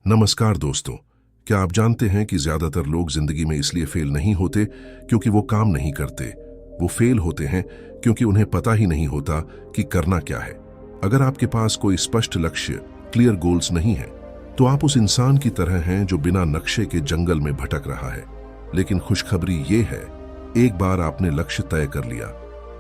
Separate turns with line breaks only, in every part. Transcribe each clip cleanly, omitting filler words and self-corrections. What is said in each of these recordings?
नमस्कार दोस्तों। क्या आप जानते हैं कि ज्यादातर लोग जिंदगी में इसलिए फेल नहीं होते क्योंकि वो काम नहीं करते। वो फेल होते हैं क्योंकि उन्हें पता ही नहीं होता कि करना क्या है। अगर आपके पास कोई स्पष्ट लक्ष्य, क्लियर गोल्स नहीं है, तो आप उस इंसान की तरह हैं जो बिना नक्शे के जंगल में भटक रहा है। लेकिन खुशखबरी ये है, एक बार आपने लक्ष्य तय कर लिया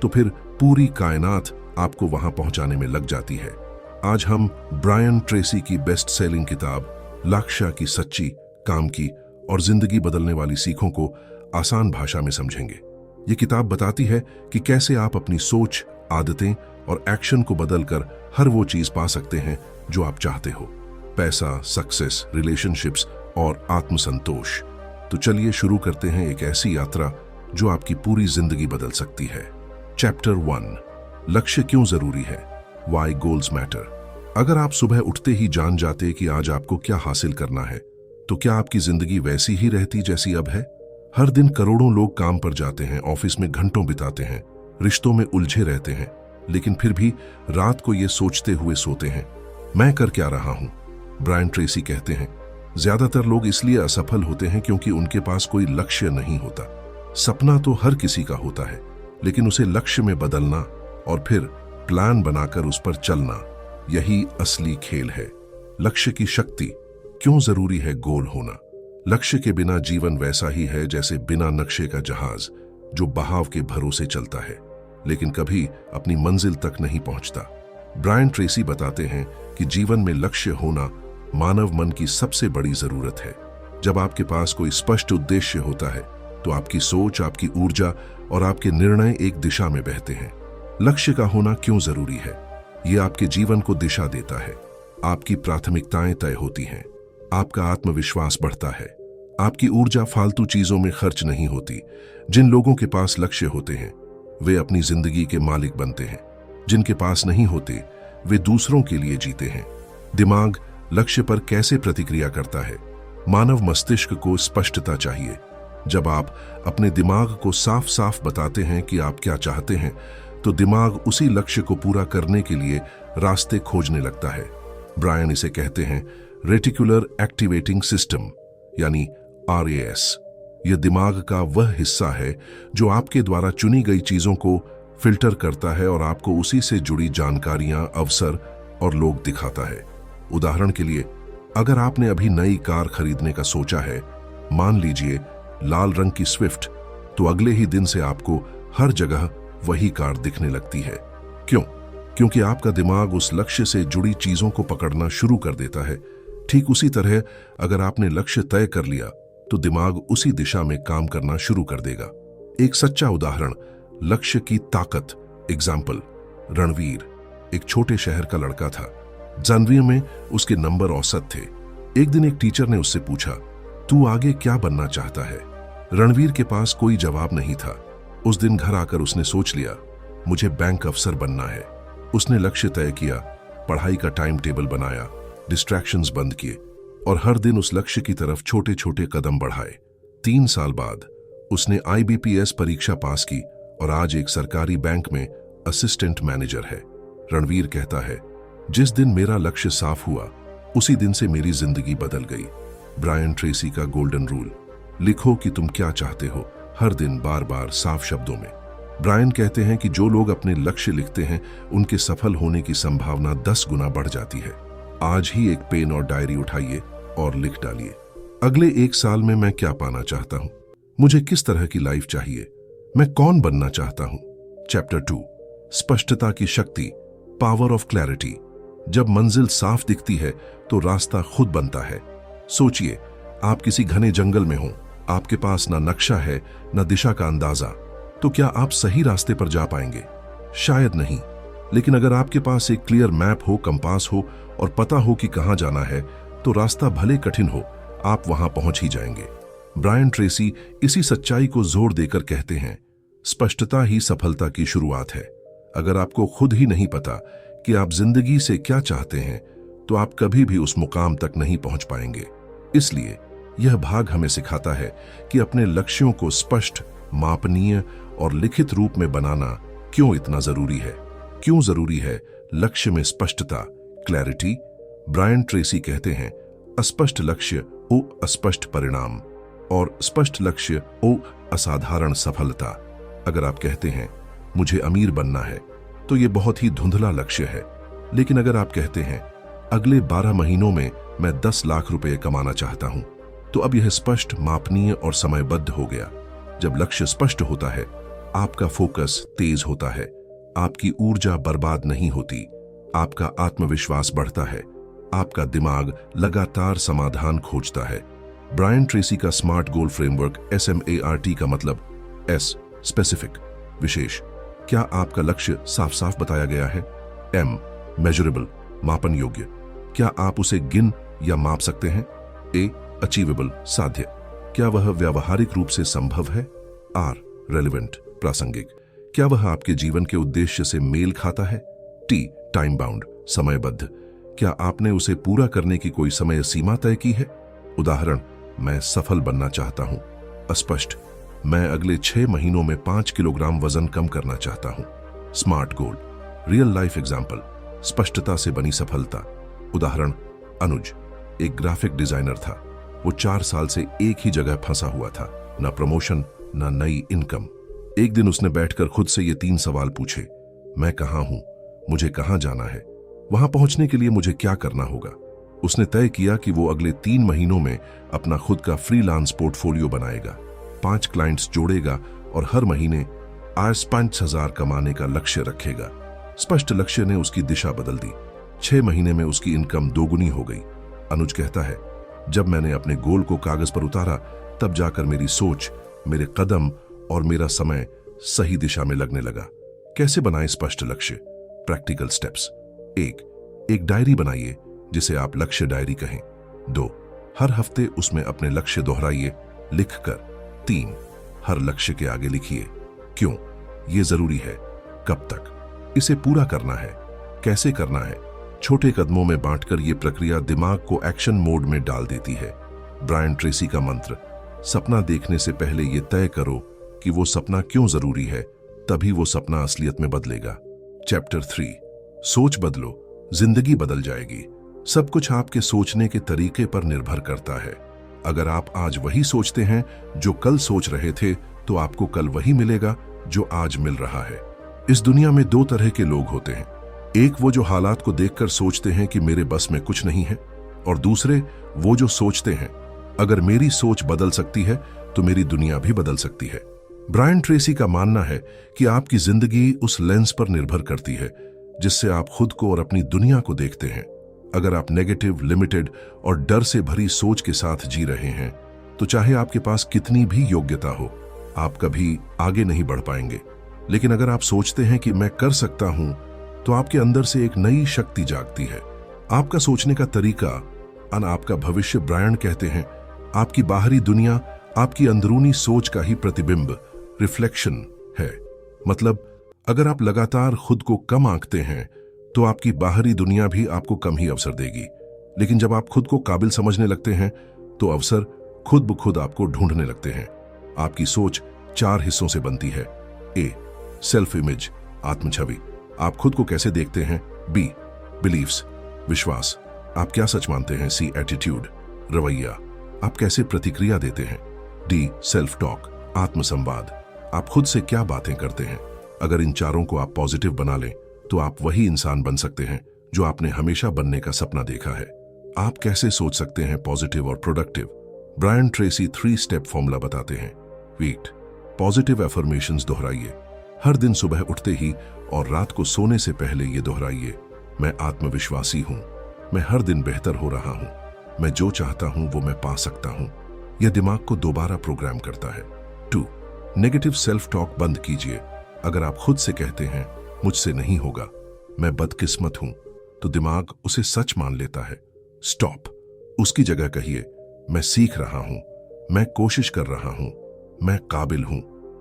तो फिर पूरी कायनात आपको वहां पहुंचाने में लग जाती है। आज हम ब्रायन ट्रेसी की बेस्ट सेलिंग किताब लक्ष्य की सच्ची, काम की और जिंदगी बदलने वाली सीखों को आसान भाषा में समझेंगे। ये किताब बताती है कि कैसे आप अपनी सोच, आदतें और एक्शन को बदलकर हर वो चीज पा सकते हैं जो आप चाहते हो। पैसा, सक्सेस, रिलेशनशिप्स और आत्मसंतोष। तो चलिए शुरू करते हैं एक ऐसी यात्रा जो आपकी पूरी जिंदगी बदल सकती है। चैप्टर 1, लक्ष्य क्यों जरूरी है, व्हाई गोल्स मैटर। अगर आप सुबह उठते ही जान जाते कि आज आपको क्या हासिल करना है, तो क्या आपकी जिंदगी वैसी ही रहती जैसी अब है? हर दिन करोड़ों लोग काम पर जाते हैं, ऑफिस में घंटों बिताते हैं, रिश्तों में उलझे रहते हैं, लेकिन फिर भी रात को ये सोचते हुए सोते हैं, मैं कर क्या रहा हूं। ब्रायन ट्रेसी कहते हैं, ज्यादातर लोग इसलिए असफल होते हैं क्योंकि उनके पास कोई लक्ष्य नहीं होता। सपना तो हर किसी का होता है, लेकिन उसे लक्ष्य में बदलना और फिर प्लान बनाकर उस पर चलना, यही असली खेल है। लक्ष्य की शक्ति। क्यों जरूरी है गोल होना? लक्ष्य के बिना जीवन वैसा ही है जैसे बिना नक्शे का जहाज जो बहाव के भरोसे चलता है लेकिन कभी अपनी मंजिल तक नहीं पहुंचता। ब्रायन ट्रेसी बताते हैं कि जीवन में लक्ष्य होना मानव मन की सबसे बड़ी जरूरत है। जब आपके पास कोई स्पष्ट उद्देश्य होता है तो आपकी सोच, आपकी ऊर्जा और आपके निर्णय एक दिशा में बहते हैं। लक्ष्य का होना क्यों जरूरी है? ये आपके जीवन को दिशा देता है। आपकी प्राथमिकताएं तय होती हैं, आपका आत्मविश्वास बढ़ता है, आपकी ऊर्जा फालतू चीजों में खर्च नहीं होती। जिन लोगों के पास लक्ष्य होते हैं वे अपनी जिंदगी के मालिक बनते हैं, जिनके पास नहीं होते वे दूसरों के लिए जीते हैं। दिमाग लक्ष्य पर कैसे प्रतिक्रिया करता है? मानव मस्तिष्क को स्पष्टता चाहिए। जब आप अपने दिमाग को साफ साफ बताते हैं कि आप क्या चाहते हैं, तो दिमाग उसी लक्ष्य को पूरा करने के लिए रास्ते खोजने लगता है। ब्रायन इसे कहते हैं रेटिकुलर एक्टिवेटिंग सिस्टम, यानी RAS। यह दिमाग का वह हिस्सा है जो आपके द्वारा चुनी गई चीजों को फिल्टर करता है और आपको उसी से जुड़ी जानकारियां, अवसर और लोग दिखाता है। उदाहरण के लिए, अगर आपने अभी नई कार खरीदने का सोचा है, मान लीजिए लाल रंग की स्विफ्ट, तो अगले ही दिन से आपको हर जगह वही कार दिखने लगती है। क्यों? क्योंकि आपका दिमाग उस लक्ष्य से जुड़ी चीजों को पकड़ना शुरू कर देता है। ठीक उसी तरह अगर आपने लक्ष्य तय कर लिया तो दिमाग उसी दिशा में काम करना शुरू कर देगा। एक सच्चा उदाहरण, लक्ष्य की ताकत। एग्जाम्पल, रणवीर एक छोटे शहर का लड़का था। जानवी में उसके नंबर औसत थे। एक दिन एक टीचर ने उससे पूछा, तू आगे क्या बनना चाहता है? रणवीर के पास कोई जवाब नहीं था। उस दिन घर आकर उसने सोच लिया, मुझे बैंक अफसर बनना है। उसने लक्ष्य तय किया, पढ़ाई का टाइम टेबल बनाया, डिस्ट्रैक्शंस बंद किए और हर दिन उस लक्ष्य की तरफ छोटे छोटे कदम बढ़ाए। 3 साल बाद उसने IBPS परीक्षा पास की और आज एक सरकारी बैंक में असिस्टेंट मैनेजर है। रणवीर कहता है, जिस दिन मेरा लक्ष्य साफ हुआ उसी दिन से मेरी जिंदगी बदल गई। ब्रायन ट्रेसी का गोल्डन रूल, लिखो कि तुम क्या चाहते हो, हर दिन बार बार साफ शब्दों में। ब्रायन कहते हैं कि जो लोग अपने लक्ष्य लिखते हैं उनके सफल होने की संभावना 10 गुना बढ़ जाती है। आज ही एक पेन और डायरी उठाइए और लिख डालिए, अगले 1 साल में मैं क्या पाना चाहता हूं, मुझे किस तरह की लाइफ चाहिए, मैं कौन बनना चाहता हूं। चैप्टर 2, स्पष्टता की शक्ति, पावर ऑफ क्लैरिटी। जब मंजिल साफ दिखती है तो रास्ता खुद बनता है। सोचिए, आप किसी घने जंगल में हो, आपके पास ना नक्शा है ना दिशा का अंदाजा, तो क्या आप सही रास्ते पर जा पाएंगे? शायद नहीं। लेकिन अगर आपके पास एक क्लियर मैप हो, कंपास हो और पता हो कि कहां जाना है, तो रास्ता भले कठिन हो, आप वहां पहुंच ही जाएंगे। ब्रायन ट्रेसी इसी सच्चाई को जोर देकर कहते हैं, स्पष्टता ही सफलता की शुरुआत है। अगर आपको खुद ही नहीं पता कि आप जिंदगी से क्या चाहते हैं, तो आप कभी भी उस मुकाम तक नहीं पहुंच पाएंगे। इसलिए यह भाग हमें सिखाता है कि अपने लक्ष्यों को स्पष्ट, मापनीय और लिखित रूप में बनाना क्यों इतना जरूरी है। क्यों जरूरी है लक्ष्य में स्पष्टता, क्लैरिटी? ब्रायन ट्रेसी कहते हैं, अस्पष्ट लक्ष्य ओ अस्पष्ट परिणाम और स्पष्ट लक्ष्य ओ असाधारण सफलता। अगर आप कहते हैं मुझे अमीर बनना है तो ये बहुत ही धुंधला लक्ष्य है, लेकिन अगर आप कहते हैं अगले 12 महीनों में मैं 10 लाख रुपए कमाना चाहता हूं, तो अब यह स्पष्ट, मापनीय और समयबद्ध हो गया। जब लक्ष्य स्पष्ट होता है, आपका फोकस तेज होता है, आपकी ऊर्जा बर्बाद नहीं होती, आपका आत्मविश्वास बढ़ता है, आपका दिमाग लगातार समाधान खोजता है। ब्रायन ट्रेसी का स्मार्ट गोल फ्रेमवर्क SMART का मतलब S स्पेसिफिक, विशेष। क्या आपका लक्ष्य साफ साफ बताया गया है? M मेजरेबल, मापन योग्य। क्या आप उसे गिन या माप सकते हैं? A अचीवेबल, साध्य। क्या वह व्यावहारिक रूप से संभव है? R रेलेवेंट, प्रासंगिक। क्या वह आपके जीवन के उद्देश्य से मेल खाता है? T टाइम बाउंड, समयबद्ध। क्या आपने उसे पूरा करने की कोई समय सीमा तय की है? उदाहरण, मैं सफल बनना चाहता हूं। अस्पष्ट, मैं अगले 6 महीनों में 5 किलोग्राम वजन कम करना चाहता हूं। स्मार्ट गोल, रियल लाइफ एग्जाम्पल, स्पष्टता से बनी सफलता। उदाहरण, अनुज एक ग्राफिक डिजाइनर था। वो 4 साल से एक ही जगह फंसा हुआ था, ना प्रमोशन ना नई इनकम। एक दिन उसने बैठकर खुद से ये 3 सवाल पूछे। मैं कहाँ हूं? मुझे कहाँ जाना है? वहां पहुंचने के लिए मुझे क्या करना होगा? उसने तय किया कि वो अगले 3 महीनों में अपना खुद का फ्रीलांस पोर्टफोलियो बनाएगा, 5 क्लाइंट्स जोड़ेगा और हर महीने आज 5,000 कमाने का लक्ष्य रखेगा। स्पष्ट लक्ष्य ने उसकी दिशा बदल दी। 6 महीने में उसकी इनकम दोगुनी हो गई। अनुज कहता है, जब मैंने अपने गोल को कागज पर उतारा, तब जाकर मेरी सोच, मेरे कदम और मेरा समय सही दिशा में लगने लगा। कैसे बनाएं स्पष्ट लक्ष्य? Practical steps. 1 डायरी बनाइए, जिसे आप लक्ष्य डायरी कहें। 2 हर हफ्ते उसमें अपने लक्ष्य दोहराइए लिखकर। 3 हर लक्ष्य के आगे लिखिए क्यों यह जरूरी है, कब तक इसे पूरा करना है, कैसे करना है। छोटे कदमों में बांटकर यह प्रक्रिया दिमाग को एक्शन मोड में डाल देती है। ब्रायन ट्रेसी का मंत्र, सपना देखने से पहले यह तय करो कि वो सपना क्यों जरूरी है, तभी वो सपना असलियत में बदलेगा। चैप्टर 3, सोच बदलो, जिंदगी बदल जाएगी। सब कुछ आपके सोचने के तरीके पर निर्भर करता है। अगर आप आज वही सोचते हैं जो कल सोच रहे थे, तो आपको कल वही मिलेगा जो आज मिल रहा है। इस दुनिया में 2 तरह के लोग होते हैं। एक वो जो हालात को देखकर सोचते हैं कि मेरे बस में कुछ नहीं है, और दूसरे वो जो सोचते हैं अगर मेरी सोच बदल सकती है तो मेरी दुनिया भी बदल सकती है। ब्रायन ट्रेसी का मानना है कि आपकी जिंदगी उस लेंस पर निर्भर करती है जिससे आप खुद को और अपनी दुनिया को देखते हैं। अगर आप नेगेटिव, लिमिटेड और डर से भरी सोच के साथ जी रहे हैं, तो चाहे आपके पास कितनी भी योग्यता हो, आप कभी आगे नहीं बढ़ पाएंगे। लेकिन अगर आप सोचते हैं कि मैं कर सकता हूं, तो आपके अंदर से एक नई शक्ति जागती है। आपका सोचने का तरीका आपका भविष्य। ब्रायन कहते हैं, आपकी बाहरी दुनिया आपकी अंदरूनी सोच का ही प्रतिबिंब, रिफ्लेक्शन है। मतलब अगर आप लगातार खुद को कम आंकते हैं, तो आपकी बाहरी दुनिया भी आपको कम ही अवसर देगी। लेकिन जब आप खुद को काबिल समझने लगते हैं, तो अवसर खुद ब खुद आपको ढूंढने लगते हैं। आपकी सोच 4 हिस्सों से बनती है। A सेल्फ इमेज, आत्मछवि, आप खुद को कैसे देखते हैं। B बिलीव्स, विश्वास, आप क्या सच मानते हैं। C एटीट्यूड, रवैया, आप कैसे प्रतिक्रिया देते हैं। D सेल्फ टॉक, आत्मसंवाद, आप खुद से क्या बातें करते हैं। अगर इन चारों को आप पॉजिटिव बना लें, तो आप वही इंसान बन सकते हैं जो आपने हमेशा बनने का सपना देखा है। आप कैसे सोच सकते हैं पॉजिटिव और productive? Brian Tracy 3 step formula बताते हैं। वीट पॉजिटिव एफर्मेशंस दोहराइए। हर दिन सुबह उठते ही और रात को सोने से पहले ये दोहराइए, मैं आत्मविश्वासी हूं, मैं हर दिन बेहतर हो रहा हूं, मैं जो चाहता हूं वो मैं पा सकता हूं। यह दिमाग को दोबारा प्रोग्राम करता है। 2 नेगेटिव सेल्फ टॉक बंद कीजिए। अगर आप खुद से कहते हैं मुझसे नहीं होगा, मैं बदकिस्मत हूं, तो दिमाग उसे सच मान लेता है। स्टॉप, उसकी जगह कहिए, मैं सीख रहा हूं, मैं कोशिश कर रहा हूं, मैं काबिल हूं।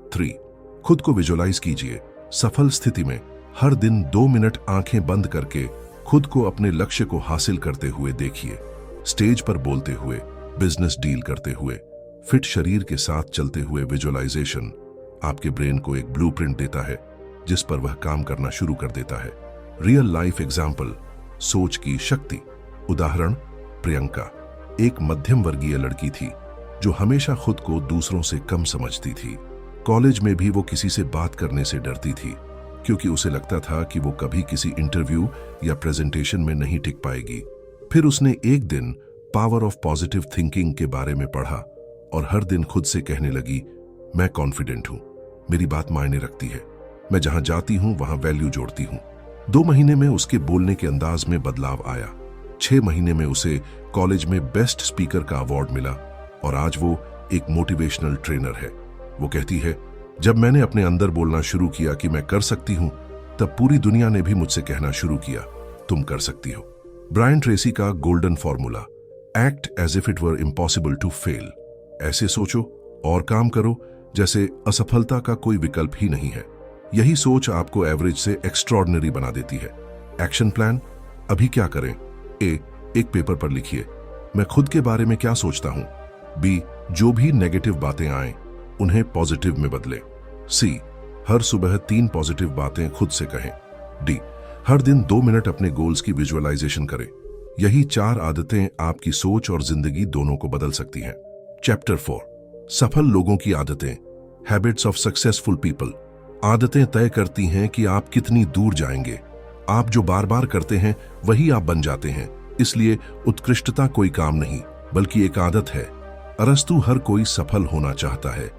3 खुद को विजुअलाइज कीजिए। सफल स्थिति में हर दिन 2 मिनट आंखें बंद करके खुद को अपने लक्ष्य को हासिल करते हुए देखिए। स्टेज पर बोलते हुए, बिजनेस डील करते हुए, फिट शरीर के साथ चलते हुए। विजुअलाइजेशन आपके ब्रेन को एक ब्लूप्रिंट देता है जिस पर वह काम करना शुरू कर देता है। रियल लाइफ एग्जाम्पल, सोच की शक्ति। उदाहरण, प्रियंका एक मध्यम वर्गीय लड़की थी जो हमेशा खुद को दूसरों से कम समझती थी। कॉलेज में भी वो किसी से बात करने से डरती थी क्योंकि उसे लगता था कि वो कभी किसी इंटरव्यू या प्रेजेंटेशन में नहीं टिक पाएगी। फिर उसने एक दिन पावर ऑफ पॉजिटिव थिंकिंग के बारे में पढ़ा और हर दिन खुद से कहने लगी, मैं कॉन्फिडेंट हूं, मेरी बात मायने रखती है, मैं जहां जाती हूं वहां वैल्यू जोड़ती हूं। 2 महीने में उसके बोलने के अंदाज में बदलाव आया। 6 महीने में उसे कॉलेज में बेस्ट स्पीकर का अवार्ड मिला और आज वो एक मोटिवेशनल ट्रेनर है। वो कहती है, जब मैंने अपने अंदर बोलना शुरू किया कि मैं कर सकती हूं, तब पूरी दुनिया ने भी मुझसे कहना शुरू किया, तुम कर सकती हो। ब्रायन ट्रेसी का golden formula, act as if it were impossible to fail. ऐसे सोचो और काम करो जैसे असफलता का कोई विकल्प ही नहीं है। यही सोच आपको एवरेज से एक्स्ट्रॉर्डिनरी बना देती है। एक्शन प्लान, अभी क्या करें? ए, एक पेपर पर लिखिए, मैं खुद के बारे में क्या सोचता हूं। बी, जो भी नेगेटिव बातें आए उन्हें पॉजिटिव में बदलें। सी, हर सुबह 3 पॉजिटिव बातें खुद से कहें। डी, हर दिन 2 मिनट अपने गोल्स की विजुअलाइजेशन करें। यही 4 आदतें आपकी सोच और जिंदगी दोनों को बदल सकती हैं। चैप्टर 4, सफल लोगों की आदतें, हैबिट्स ऑफ सक्सेसफुल पीपल। आदतें तय करती हैं कि आप कितनी दूर जाएंगे। आप जो बार बार करते हैं वही आप बन जाते हैं। इसलिए उत्कृष्टता कोई काम नहीं बल्कि एक आदत है। अरस्तु हर कोई सफल होना चाहता है,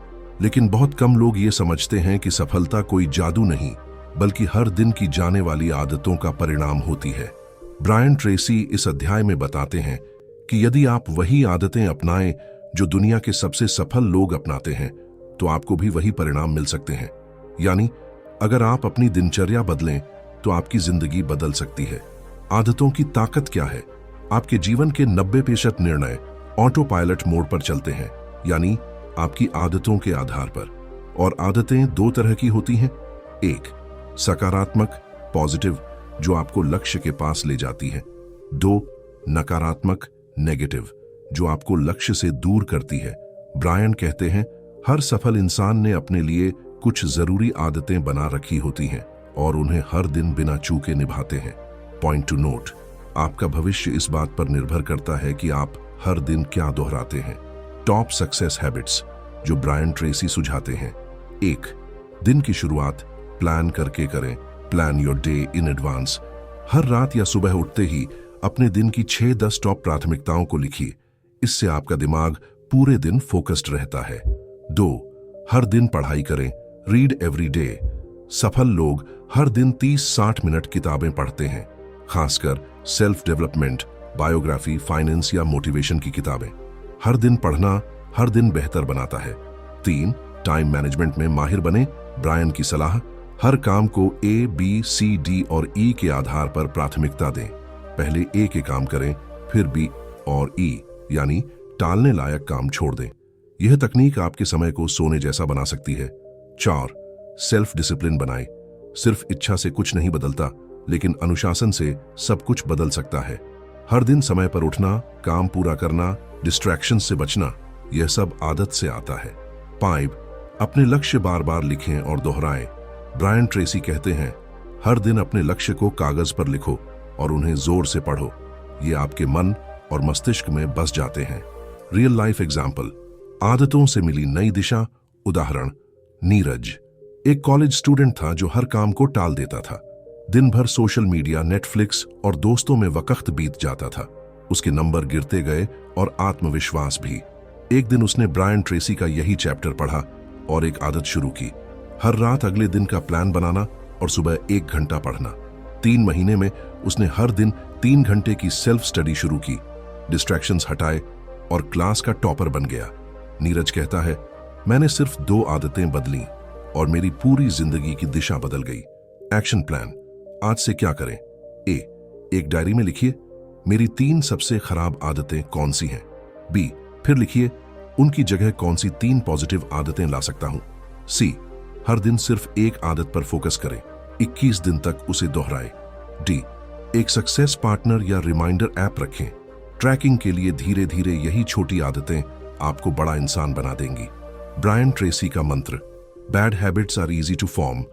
लेकिन बहुत कम लोग ये समझते हैं कि सफलता कोई जादू नहीं बल्कि हर दिन की जाने वाली आदतों का परिणाम होती है। ब्रायन ट्रेसी इस अध्याय में बताते हैं कि यदि आप वही आदतें अपनाएं जो दुनिया के सबसे सफल लोग अपनाते हैं, तो आपको भी वही परिणाम मिल सकते हैं। यानी अगर आप अपनी दिनचर्या बदलें तो आपकी जिंदगी बदल सकती है। आदतों की ताकत क्या है? आपके जीवन के 90% निर्णय ऑटो पायलट मोड पर चलते हैं, यानी आपकी आदतों के आधार पर। और आदतें 2 तरह की होती हैं। एक, सकारात्मक पॉजिटिव, जो आपको लक्ष्य के पास ले जाती है। 2, नकारात्मक नेगेटिव, जो आपको लक्ष्य से दूर करती है। ब्रायन कहते हैं, हर सफल इंसान ने अपने लिए कुछ जरूरी आदतें बना रखी होती हैं और उन्हें हर दिन बिना चूके निभाते हैं। पॉइंट टू नोट, आपका भविष्य इस बात पर निर्भर करता है कि आप हर दिन क्या दोहराते हैं। टॉप सक्सेस हैबिट्स जो ब्रायन ट्रेसी सुझाते हैं। 1, दिन की शुरुआत प्लान करके करें। Plan your day in advance. हर रात या सुबह उठते ही अपने दिन की 6-10 टॉप प्राथमिकताओं को लिखिए। इससे आपका दिमाग पूरे दिन फोकस्ड रहता है। 2, हर दिन पढ़ाई करें। Read every day. सफल लोग हर दिन 30-60 मिनट किताबें पढ़ते हैं, खासकर सेल्फ डेवलपमेंट, बायोग्राफी, फाइनेंस या मोटिवेशन की किताबें। हर दिन पढ़ना हर दिन बेहतर बनाता है। 3, टाइम मैनेजमेंट में माहिर बने। ब्रायन की सलाह, हर काम को A, B, C, D और E के आधार पर प्राथमिकता दें। पहले A के काम करें, फिर B और E, यानी टालने लायक काम छोड़ दें। यह तकनीक आपके समय को सोने जैसा बना सकती है। 4, सेल्फ डिसिप्लिन बनाएं। सिर्फ इच्छा से कुछ नहीं बदलता, लेकिन अनुशासन से सब कुछ बदल सकता है। हर दिन समय पर उठना, काम पूरा करना, डिस्ट्रैक्शन से बचना, यह सब आदत से आता है। 5, अपने लक्ष्य बार बार लिखें और दोहराएं। ब्रायन ट्रेसी कहते हैं, हर दिन अपने लक्ष्य को कागज पर लिखो और उन्हें जोर से पढ़ो। ये आपके मन और मस्तिष्क में बस जाते हैं। रियल लाइफ एग्जाम्पल, आदतों से मिली नई दिशा। उदाहरण, नीरज एक कॉलेज स्टूडेंट था जो हर काम को टाल देता था। दिन भर सोशल मीडिया, नेटफ्लिक्स और दोस्तों में वक्त बीत जाता था। उसके नंबर गिरते गए और आत्मविश्वास भी। एक दिन उसने ब्रायन ट्रेसी का यही चैप्टर पढ़ा और एक आदत शुरू की, हर रात अगले दिन का प्लान बनाना और सुबह 1 घंटा पढ़ना। 3 महीने में उसने हर दिन 3 घंटे की सेल्फ स्टडी शुरू की, डिस्ट्रैक्शंस हटाए और क्लास का टॉपर बन गया। नीरज कहता है, मैंने सिर्फ 2 आदतें बदली और मेरी पूरी जिंदगी की दिशा बदल गई। एक्शन प्लान, आज से क्या करें? ए, एक डायरी में लिखिए, मेरी 3 सबसे खराब आदतें कौन सी हैं। बी, फिर लिखिए, उनकी जगह कौन सी 3 पॉजिटिव आदतें ला सकता हूं। सी, हर दिन सिर्फ एक आदत पर फोकस करें, 21 दिन तक उसे दोहराएं। डी, एक सक्सेस पार्टनर या रिमाइंडर ऐप रखें। ट्रैकिंग के लिए धीरे धीरे यही छोटी आदतें आपको बड़ा इंसान बना देंगी। ब्रायन ट्रेसी का मंत्र, bad habits are easy to form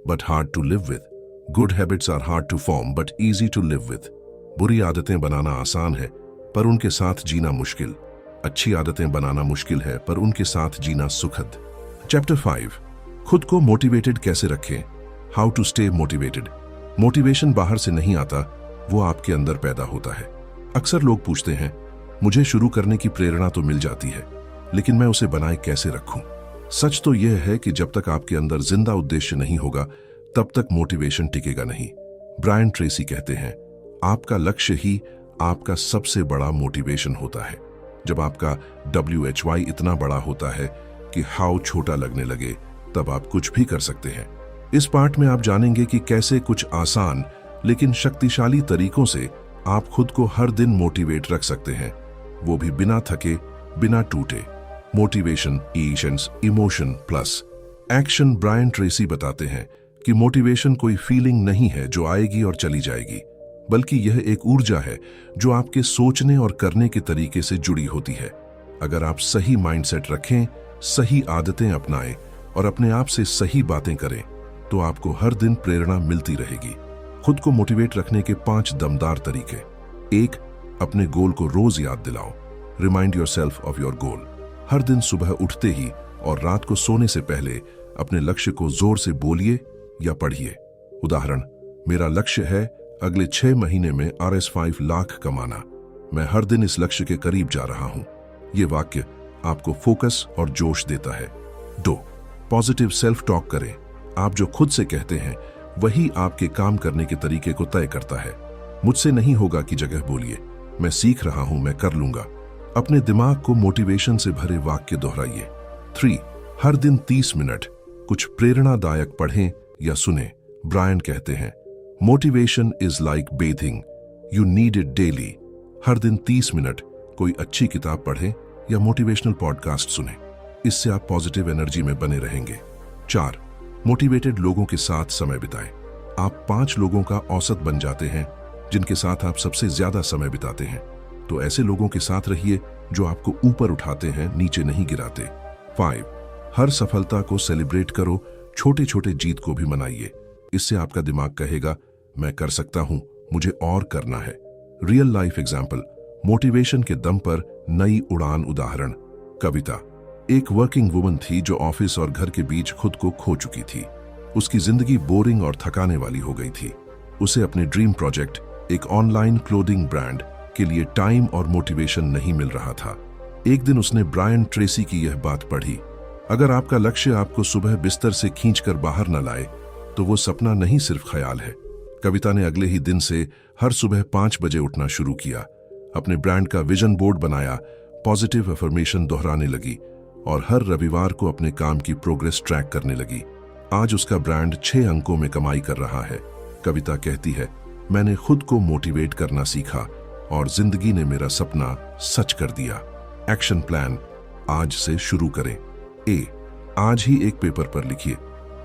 but hard to live with. Good habits are hard to form but easy to live with. बुरी आदतें बनाना आसान है, पर उनके साथ जीना मुश्किल। अच्छी आदतें बनाना मुश्किल है, पर उनके साथ जीना सुखद। चैप्टर 5, खुद को मोटिवेटेड कैसे रखें, how to stay motivated. Motivation बाहर से नहीं आता, वो आपके अंदर पैदा होता है। अक्सर लोग पूछते हैं, मुझे शुरू करने की प्रेरणा तो मिल जाती है, लेकिन मैं उसे बनाए कैसे रखूं। सच तो यह है कि जब तक आपके अंदर जिंदा उद्देश्य नहीं होगा, तब तक मोटिवेशन टिकेगा नहीं। ब्रायन ट्रेसी कहते हैं, आपका लक्ष्य ही आपका सबसे बड़ा मोटिवेशन होता है। जब आपका WHY इतना बड़ा होता है कि हाउ छोटा लगने लगे, तब आप कुछ भी कर सकते हैं। इस पार्ट में आप जानेंगे कि कैसे कुछ आसान लेकिन शक्तिशाली तरीकों से आप खुद को हर दिन मोटिवेट रख सकते हैं, वो भी बिना थके, बिना टूटे। मोटिवेशन एशंस emotion plus action. Brian Tracy बताते हैं कि मोटिवेशन कोई फीलिंग नहीं है जो आएगी और चली जाएगी, बल्कि यह एक ऊर्जा है जो आपके सोचने और करने के तरीके से जुड़ी होती है। अगर आप सही माइंडसेट रखें, सही आदतें अपनाएं और अपने आप से सही बातें करें, तो आपको हर दिन प्रेरणा मिलती रहेगी। खुद को मोटिवेट रखने के 5 दमदार तरीके। 1, अपने गोल को रोज याद दिलाओ। Remind yourself of your goal. हर दिन सुबह उठते ही और रात को सोने से पहले अपने लक्ष्य को जोर से बोलिए या पढ़िए। उदाहरण, मेरा लक्ष्य है अगले 6 महीने में RS5 लाख कमाना। मैं हर दिन इस लक्ष्य के करीब जा रहा हूं। यह वाक्य आपको फोकस और जोश देता है। 2, पॉजिटिव सेल्फ टॉक करें। आप जो खुद से कहते हैं, वही आपके काम करने के तरीके को तय करता है। मुझसे नहीं होगा की जगह बोलिए, मैं सीख रहा हूं, मैं कर लूंगा। अपने दिमाग को मोटिवेशन से भरे वाक्य दोहराइए। 3, हर दिन 30 मिनट कुछ प्रेरणादायक पढ़ें या सुने। ब्रायन कहते हैं, motivation is like bathing, you need it daily. हर दिन 30 मिनट कोई अच्छी किताब पढ़ें या मोटिवेशनल पॉडकास्ट सुने। इससे आप पॉजिटिव एनर्जी में बने रहेंगे। 4, मोटिवेटेड लोगों के साथ समय बिताएं। आप 5 लोगों का औसत बन जाते हैं जिनके साथ आप सबसे ज्यादा समय बिताते हैं। तो ऐसे लोगों के साथ रहिए जो आपको ऊपर उठाते हैं, नीचे नहीं गिराते। 5, हर सफलता को सेलिब्रेट करो, छोटे छोटे जीत को भी मनाइए। इससे आपका दिमाग कहेगा, मैं कर सकता हूं, मुझे और करना है। रियल लाइफ एग्जाम्पल, मोटिवेशन के दम पर नई उड़ान। उदाहरण, कविता एक वर्किंग वुमन थी जो ऑफिस और घर के बीच खुद को खो चुकी थी। उसकी जिंदगी बोरिंग और थकाने वाली हो गई थी। उसे अपने ड्रीम प्रोजेक्ट, एक ऑनलाइन क्लोथिंग ब्रांड के लिए टाइम और मोटिवेशन नहीं मिल रहा था। एक दिन उसने ब्रायन ट्रेसी की यह बात पढ़ी, अगर आपका लक्ष्य आपको सुबह बिस्तर से खींचकर बाहर न लाए, तो वो सपना नहीं, सिर्फ ख्याल है। कविता ने अगले ही दिन से हर सुबह 5 बजे उठना शुरू किया, अपने ब्रांड का विजन बोर्ड बनाया, पॉजिटिव अफर्मेशन दोहराने लगी और हर रविवार को अपने काम की प्रोग्रेस ट्रैक करने लगी। आज उसका ब्रांड 6 अंकों में कमाई कर रहा है। कविता कहती है, मैंने खुद को मोटिवेट करना सीखा और जिंदगी ने मेरा सपना सच कर दिया। एक्शन प्लान, आज से शुरू करें। ए, आज ही एक पेपर पर लिखिए,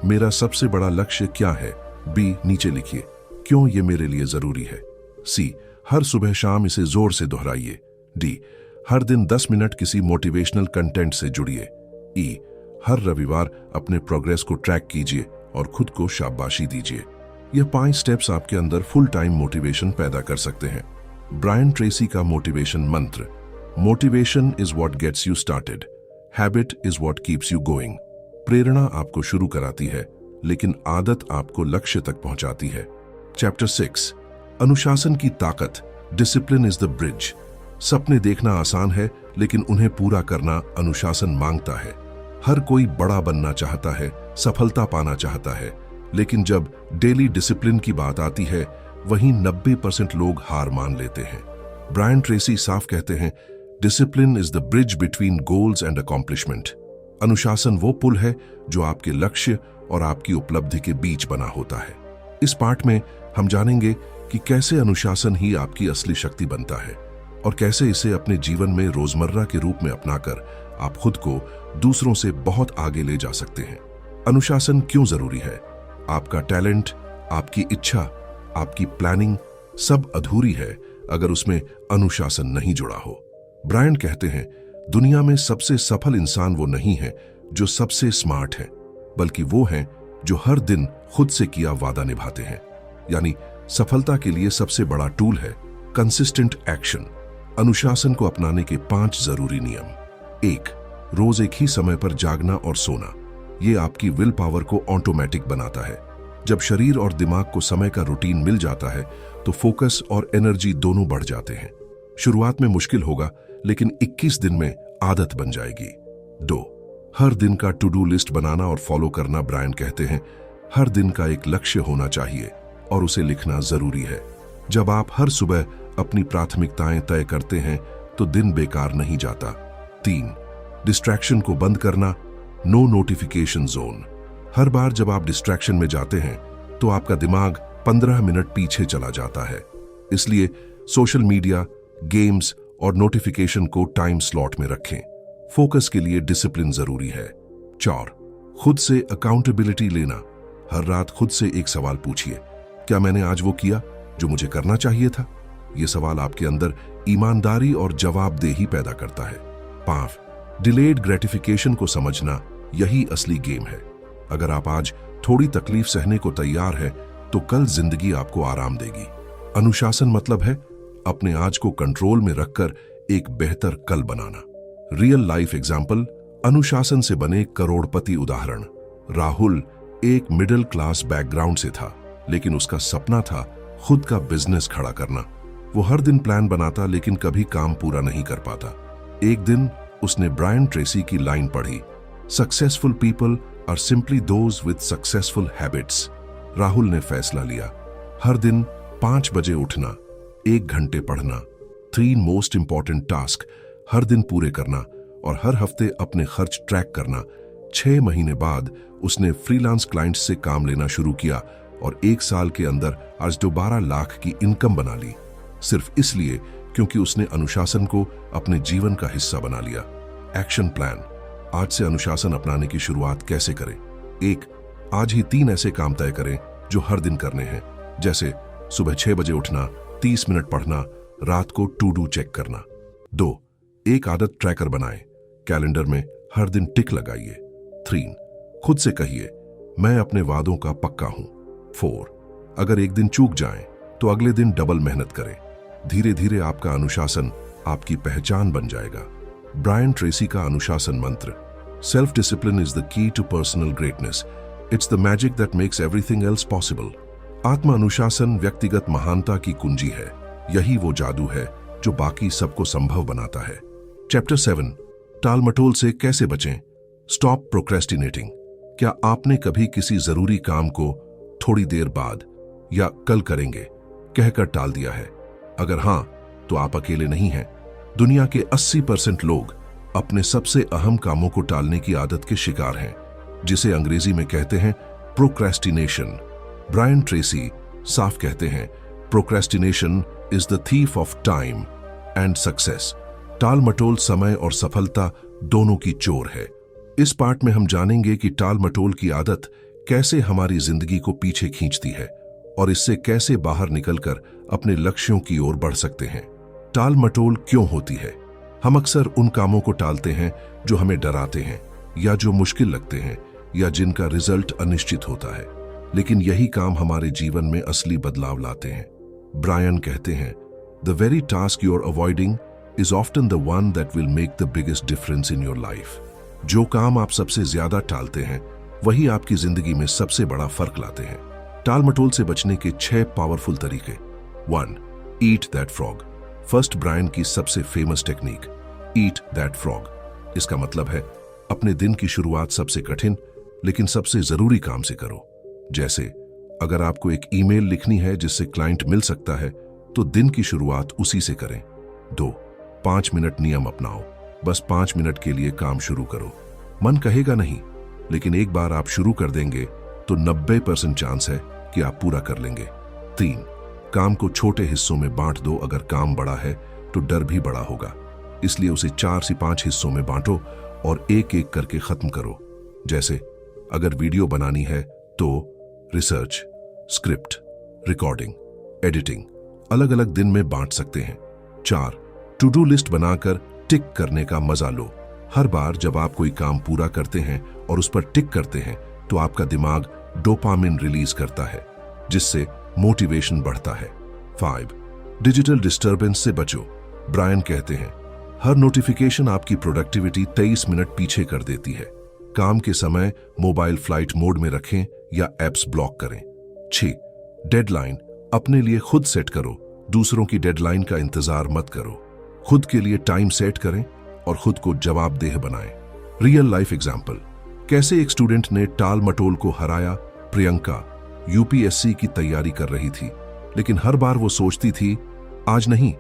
मेरा सबसे बड़ा लक्ष्य क्या है। बी, नीचे लिखिए, क्यों ये मेरे लिए जरूरी है। सी, हर सुबह शाम इसे जोर से दोहराइए। डी, हर दिन 10 मिनट किसी मोटिवेशनल कंटेंट से जुड़िए। ई, हर रविवार अपने प्रोग्रेस को ट्रैक कीजिए और खुद को शाबाशी दीजिए। यह 5 स्टेप्स आपके अंदर फुल टाइम मोटिवेशन पैदा कर सकते हैं। ब्रायन ट्रेसी का मोटिवेशन मंत्र, motivation is what gets you started, habit is what keeps you going. प्रेरणा आपको शुरू कराती है, लेकिन आदत आपको लक्ष्य तक पहुंचाती है। चैप्टर 6, अनुशासन की ताकत, डिसिप्लिन इज द ब्रिज। सपने देखना आसान है, लेकिन उन्हें पूरा करना अनुशासन मांगता है। हर कोई बड़ा बनना चाहता है, सफलता पाना चाहता है, लेकिन जब डेली डिसिप्लिन की बात आती है, वहीं 90% लोग हार मान लेते हैं। ब्रायन ट्रेसी साफ कहते हैं, discipline is the bridge between goals and accomplishment. अनुशासन वो पुल है जो आपके लक्ष्य और आपकी उपलब्धि के बीच बना होता है। इस पार्ट में हम जानेंगे कि कैसे अनुशासन ही आपकी असली शक्ति बनता है और कैसे इसे अपने जीवन में रोजमर्रा के रूप में अपनाकर आप खुद को दूसरों से बहुत आगे ले जा सकते हैं। अनुशासन क्यों जरूरी है? आपका टैलेंट, आपकी इच्छा, आपकी प्लानिंग सब अधूरी है अगर उसमें अनुशासन नहीं जुड़ा हो। ब्रायन कहते हैं, दुनिया में सबसे सफल इंसान वो नहीं है जो सबसे स्मार्ट है, बल्कि वो हैं जो हर दिन खुद से किया वादा निभाते हैं। यानी सफलता के लिए सबसे बड़ा टूल है कंसिस्टेंट एक्शन। अनुशासन को अपनाने के 5 जरूरी नियम। 1. रोज एक ही समय पर जागना और सोना। ये आपकी विल पावर को ऑटोमेटिक बनाता है। जब शरीर और दिमाग को समय का रूटीन मिल जाता है तो फोकस और एनर्जी दोनों बढ़ जाते हैं। शुरुआत में मुश्किल होगा, लेकिन 21 दिन में आदत बन जाएगी। 2. हर दिन का टू डू लिस्ट बनाना और फॉलो करना। ब्रायन कहते हैं, हर दिन का एक लक्ष्य होना चाहिए और उसे लिखना जरूरी है। जब आप हर सुबह अपनी प्राथमिकताएं तय करते हैं तो दिन बेकार नहीं जाता। 3. डिस्ट्रैक्शन को बंद करना। No notification zone. हर बार जब आप डिस्ट्रैक्शन में जाते हैं तो आपका दिमाग 15 मिनट पीछे चला जाता है। इसलिए सोशल मीडिया, गेम्स और नोटिफिकेशन को टाइम स्लॉट में रखें। फोकस के लिए डिसिप्लिन जरूरी है। 4. खुद से अकाउंटेबिलिटी लेना। हर रात खुद से एक सवाल पूछिए, क्या मैंने आज वो किया जो मुझे करना चाहिए था? ये सवाल आपके अंदर ईमानदारी और जवाबदेही पैदा करता है। 5. डिलेड ग्रेटिफिकेशन को समझना। यही असली गेम है। अगर आप आज थोड़ी तकलीफ सहने को तैयार है तो कल जिंदगी आपको आराम देगी। अनुशासन मतलब है अपने आज को कंट्रोल में रखकर एक बेहतर कल बनाना। रियल लाइफ एग्जाम्पल, अनुशासन से बने करोड़पति उदाहरण। राहुल एक मिडिल क्लास बैकग्राउंड से था, लेकिन उसका सपना था खुद का बिजनेस खड़ा करना। वो हर दिन प्लान बनाता, लेकिन कभी काम पूरा नहीं कर पाता। एक दिन उसने ब्रायन ट्रेसी की लाइन पढ़ी, successful people are simply those with successful habits. Rahul ने फैसला लिया, हर दिन 5 बजे उठना, 1 घंटे पढ़ना, 3 मोस्ट इंपॉर्टेंट टास्क हर दिन पूरे करना और हर हफ्ते अपने खर्च ट्रैक करना। 6 महीने बाद उसने फ्रीलांस क्लाइंट्स से काम लेना शुरू किया और 1 साल के अंदर आज 12 लाख की इनकम बना ली, सिर्फ इसलिए क्योंकि उसने अनुशासन को अपने जीवन का हिस्सा बना लिया। Action plan. आज से अनुशासन अपनाने की शुरुआत कैसे करें? 1. आज ही 3 ऐसे काम तय करें जो हर दिन करने हैं, जैसे सुबह 6 बजे उठना, 30 मिनट पढ़ना, रात को टू डू चेक करना। 2. एक आदत ट्रैकर बनाएं, कैलेंडर में हर दिन टिक लगाइए। 3. खुद से कहिए, मैं अपने वादों का पक्का हूं। 4. अगर एक दिन चूक जाएं तो अगले दिन डबल मेहनत करें। धीरे धीरे आपका अनुशासन आपकी पहचान बन जाएगा। ब्रायन ट्रेसी का अनुशासन मंत्र, self discipline is the key to personal greatness, it's the magic that makes everything else possible. आत्म अनुशासन व्यक्तिगत महानता की कुंजी है। यही वो जादू है जो बाकी सबको संभव बनाता है। चैप्टर 7, टाल मटोल से कैसे बचें। Stop procrastinating. क्या आपने कभी किसी जरूरी काम को थोड़ी देर बाद या कल करेंगे कहकर टाल दिया है? अगर हां, तो आप अकेले नहीं हैं। दुनिया के 80% लोग अपने सबसे अहम कामों को टालने की आदत के शिकार हैं, जिसे अंग्रेजी में कहते हैं प्रोक्रेस्टिनेशन। ब्रायन ट्रेसी साफ कहते हैं, procrastination is the thief of time and success. टाल मटोल समय और सफलता दोनों की चोर है। इस पार्ट में हम जानेंगे कि टाल मटोल की आदत कैसे हमारी जिंदगी को पीछे खींचती है और इससे कैसे बाहर निकलकर अपने लक्ष्यों की ओर बढ़ सकते हैं। टाल मटोल क्यों होती है? हम अक्सर उन कामों को टालते हैं जो हमें डराते हैं या जो मुश्किल लगते हैं या जिनका रिजल्ट अनिश्चित होता है, लेकिन यही काम हमारे जीवन में असली बदलाव लाते हैं। ब्रायन कहते हैं, the very task you are avoiding is often the one that will make the biggest difference in your life. जो काम आप सबसे ज्यादा टालते हैं वही आपकी जिंदगी में सबसे बड़ा फर्क लाते हैं। टाल मटोल से बचने के 6 पावरफुल तरीके। 1. Eat that frog. First Brian की सबसे famous technique, eat that frog. इसका मतलब है अपने दिन की शुरुआत सबसे कठिन लेकिन सबसे जरूरी काम से करो। जैसे अगर आपको एक ईमेल लिखनी है जिससे क्लाइंट मिल सकता है तो दिन की शुरुआत उसी से करें। 2. 5 मिनट नियम अपनाओ। बस 5 मिनट के लिए काम शुरू करो। मन कहेगा नहीं, लेकिन एक बार आप शुरू कर देंगे तो 90% चांस है कि आप पूरा कर लेंगे। 3. काम को छोटे हिस्सों में बांट दो। अगर काम बड़ा है तो डर भी बड़ा होगा, इसलिए उसे 4 से 5 हिस्सों में बांटो और एक एक करके खत्म करो। जैसे अगर वीडियो बनानी है तो रिसर्च, स्क्रिप्ट, रिकॉर्डिंग, एडिटिंग अलग अलग दिन में बांट सकते हैं। 4. टू डू लिस्ट बनाकर टिक करने का मजा लो। हर बार जब आप कोई काम पूरा करते हैं और उस पर टिक करते हैं तो आपका दिमाग डोपामिन रिलीज करता है, जिससे मोटिवेशन बढ़ता है। 5. डिजिटल डिस्टर्बेंस से बचो। ब्रायन कहते हैं, हर नोटिफिकेशन आपकी प्रोडक्टिविटी 23 मिनट पीछे कर देती है। काम के समय मोबाइल फ्लाइट मोड में रखें या एप्स ब्लॉक करें। 6. डेडलाइन अपने लिए खुद सेट करो, दूसरों की डेडलाइन का इंतजार मत करो। खुद के लिए टाइम सेट करें और खुद को जवाबदेह बनाएं। रियल लाइफ एग्जाम्पल, कैसे एक स्टूडेंट ने टाल मटोल को हराया। प्रियंका यूपीएससी की तैयारी कर रही थी, लेकिन हर बार वो सोचती थी, आज नहीं,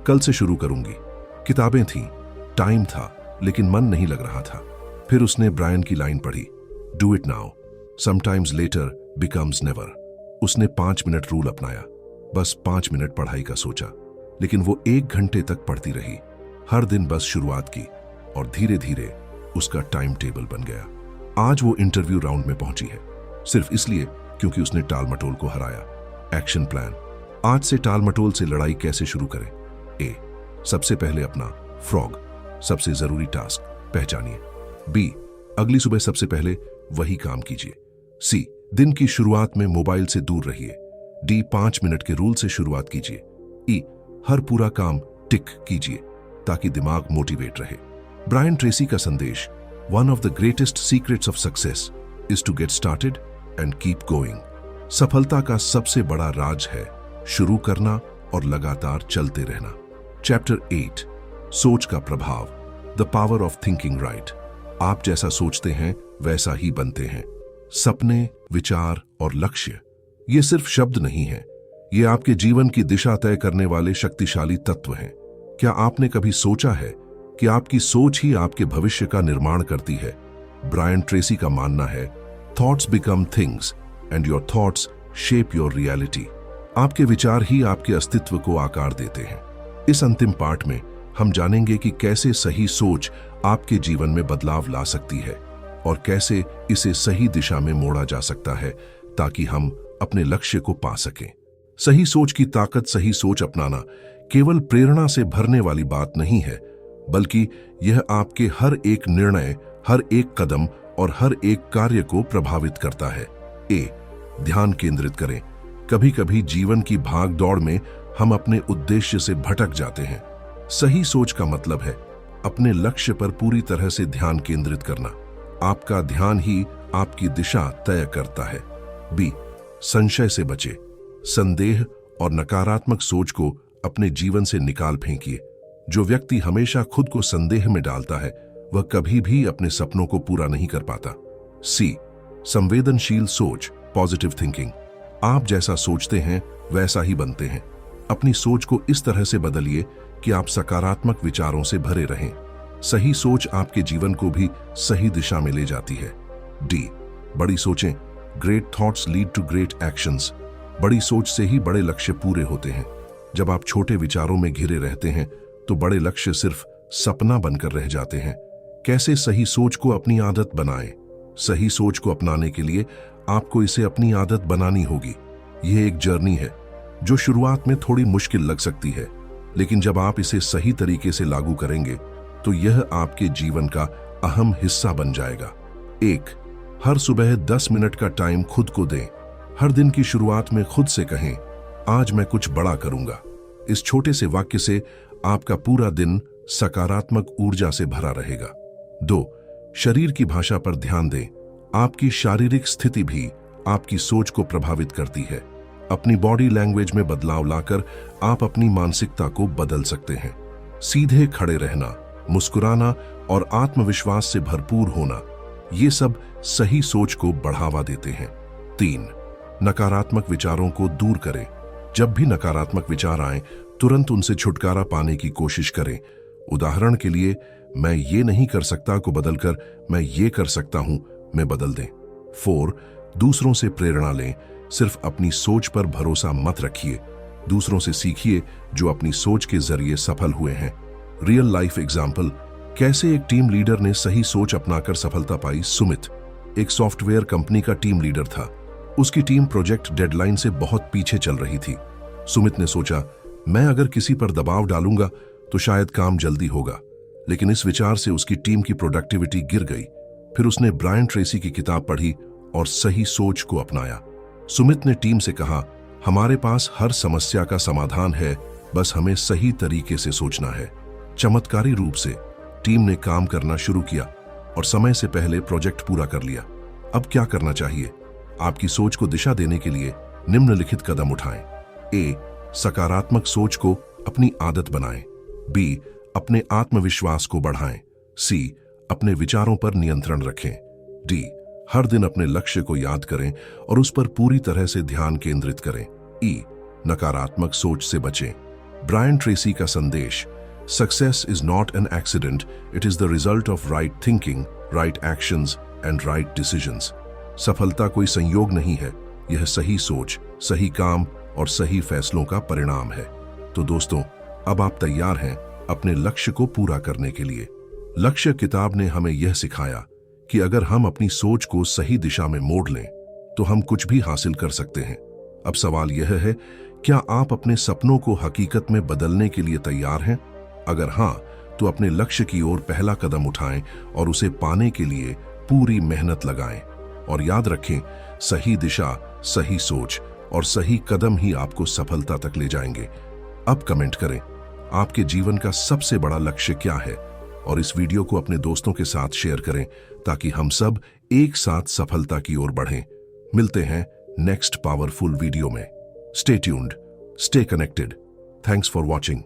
कल से शुरू करूंगी। किताबें थीं, टाइम था, लेकिन मन नहीं लग रहा था। फिर उसने ब्रायन की लाइन पढ़ी, do it now, sometimes letter becomes never. उसने 5 मिनट रूल अपनाया, बस 5 मिनट पढ़ाई का सोचा, लेकिन वो 1 घंटे तक पढ़ती रही। हर दिन बस शुरुआत की और धीरे धीरे उसका टाइम टेबल बन गया। आज वो इंटरव्यू राउंड में पहुंची है, सिर्फ इसलिए क्योंकि उसने टाल मटोल को हराया। एक्शन प्लान, आज से टाल मटोल से लड़ाई कैसे शुरू करें। ए, सबसे पहले अपना फ्रॉग, सबसे जरूरी टास्क पहचानिए। बी, अगली सुबह सबसे पहले वही काम कीजिए। सी, दिन की शुरुआत में मोबाइल से दूर रहिए। डी, 5 मिनट के रूल से शुरुआत कीजिए। ई, हर पूरा काम टिक कीजिए ताकि दिमाग मोटिवेट रहे। ब्रायन ट्रेसी का संदेश, one of the greatest secrets of success is to get started and keep going. सफलता का सबसे बड़ा राज है शुरू करना और लगातार चलते रहना। चैप्टर 8, सोच का प्रभाव, the power of thinking right. आप जैसा सोचते हैं वैसा ही बनते हैं। सपने, विचार और लक्ष्य, ये सिर्फ शब्द नहीं है, ये आपके जीवन की दिशा तय करने वाले शक्तिशाली तत्व हैं। क्या आपने कभी सोचा है कि आपकी सोच ही आपके भविष्य का निर्माण करती है। ब्रायन ट्रेसी का मानना है, thoughts become things and your thoughts shape your reality. आपके विचार ही आपके अस्तित्व को आकार देते हैं। इस अंतिम पार्ट में हम जानेंगे कि कैसे सही सोच आपके जीवन में बदलाव ला सकती है और कैसे इसे सही दिशा में मोड़ा जा सकता है ताकि हम अपने लक्ष्य को पा सकें। सही सोच की ताकत, सही सोच अपनाना केवल प्रेरणा से भरने वाली बात नहीं है, बल्कि यह आपके हर एक निर्णय, हर एक कदम और हर एक कार्य को प्रभावित करता है। ए, ध्यान केंद्रित करें। कभी कभी जीवन की भाग दौड़ में हम अपने उद्देश्य से भटक जाते हैं। सही सोच का मतलब है अपने लक्ष्य पर पूरी तरह से ध्यान केंद्रित करना। आपका ध्यान ही आपकी दिशा तय करता है। बी, संशय से बचे। संदेह और नकारात्मक सोच को अपने जीवन से निकाल फेंकिए। जो व्यक्ति हमेशा खुद को संदेह में डालता है वह कभी भी अपने सपनों को पूरा नहीं कर पाता। सी, संवेदनशील सोच, पॉजिटिव थिंकिंग। आप जैसा सोचते हैं वैसा ही बनते हैं। अपनी सोच को इस तरह से बदलिए कि आप सकारात्मक विचारों से भरे रहें। सही सोच आपके जीवन को भी सही दिशा में ले जाती है। डी, बड़ी सोचें। Great thoughts lead to great actions. बड़ी सोच से ही बड़े लक्ष्य पूरे होते हैं। जब आप छोटे विचारों में घिरे रहते हैं तो बड़े लक्ष्य सिर्फ सपना बनकर रह जाते हैं। कैसे सही सोच को अपनी आदत बनाएं? सही सोच को अपनाने के लिए आपको इसे अपनी आदत बनानी होगी। यह एक जर्नी है जो शुरुआत में थोड़ी मुश्किल लग सकती है, लेकिन जब आप इसे सही तरीके से लागू करेंगे तो यह आपके जीवन का अहम हिस्सा बन जाएगा। 1, हर सुबह 10 मिनट का टाइम खुद को दें। हर दिन की शुरुआत में खुद से कहें, आज मैं कुछ बड़ा करूंगा। इस छोटे से वाक्य से आपका पूरा दिन सकारात्मक ऊर्जा से भरा रहेगा। 2, शरीर की भाषा पर ध्यान दें। आपकी शारीरिक स्थिति भी आपकी सोच को प्रभावित करती है। अपनी बॉडी लैंग्वेज में बदलाव लाकर आप अपनी मानसिकता को बदल सकते हैं। सीधे खड़े रहना, मुस्कुराना और आत्मविश्वास से भरपूर होना, ये सब सही सोच को बढ़ावा देते हैं। 3, नकारात्मक विचारों को दूर करें। जब भी नकारात्मक विचार आए तुरंत उनसे छुटकारा पाने की कोशिश करें। उदाहरण के लिए, मैं ये नहीं कर सकता को बदलकर मैं ये कर सकता हूं में बदल दें। 4, दूसरों से प्रेरणा लें। सिर्फ अपनी सोच पर भरोसा मत रखिए, दूसरों से सीखिए जो अपनी सोच के जरिए सफल हुए हैं। रियल लाइफ एग्जाम्पल, कैसे एक टीम लीडर ने सही सोच अपनाकर सफलता पाई। सुमित एक सॉफ्टवेयर कंपनी का टीम लीडर था। उसकी टीम प्रोजेक्ट डेडलाइन से बहुत पीछे चल रही थी। सुमित ने सोचा, मैं अगर किसी पर दबाव डालूंगा तो शायद काम जल्दी होगा, लेकिन इस विचार से उसकी टीम की प्रोडक्टिविटी गिर गई। फिर उसने ब्रायन ट्रेसी की किताब पढ़ी और सही सोच को अपनाया। सुमित ने टीम से कहा, हमारे पास हर समस्या का समाधान है, बस हमें सही तरीके से सोचना है। चमत्कारी रूप से टीम ने काम करना शुरू किया और समय से पहले प्रोजेक्ट पूरा कर लिया। अब क्या करना चाहिए? आपकी सोच को दिशा देने के लिए निम्नलिखित कदम उठाएं। ए, सकारात्मक सोच को अपनी आदत बनाएं। बी, अपने आत्मविश्वास को बढ़ाएं। सी, अपने विचारों पर नियंत्रण रखें। डी, हर दिन अपने लक्ष्य को याद करें और उस पर पूरी तरह से ध्यान केंद्रित करें। ई, नकारात्मक सोच से बचें। ब्रायन ट्रेसी का संदेश, success is not an accident, it is the result of right thinking, right actions and right decisions. सफलता कोई संयोग नहीं है, यह सही सोच, सही काम और सही फैसलों का परिणाम है। तो दोस्तों, अब आप तैयार हैं अपने लक्ष्य को पूरा करने के लिए। लक्ष्य किताब ने हमें यह सिखाया कि अगर हम अपनी सोच को सही दिशा में मोड़ लें तो हम कुछ भी हासिल कर सकते हैं। अब सवाल यह है, क्या आप अपने सपनों को हकीकत में बदलने के लिए तैयार हैं? अगर हां, तो अपने लक्ष्य की ओर पहला कदम उठाएं और उसे पाने के लिए पूरी मेहनत लगाएं। और याद रखें, सही दिशा, सही सोच और सही कदम ही आपको सफलता तक ले जाएंगे। अब कमेंट करें, आपके जीवन का सबसे बड़ा लक्ष्य क्या है, और इस वीडियो को अपने दोस्तों के साथ शेयर करें ताकि हम सब एक साथ सफलता की ओर बढ़ें। मिलते हैं नेक्स्ट पावरफुल वीडियो में। Stay tuned, stay connected. Thanks for watching.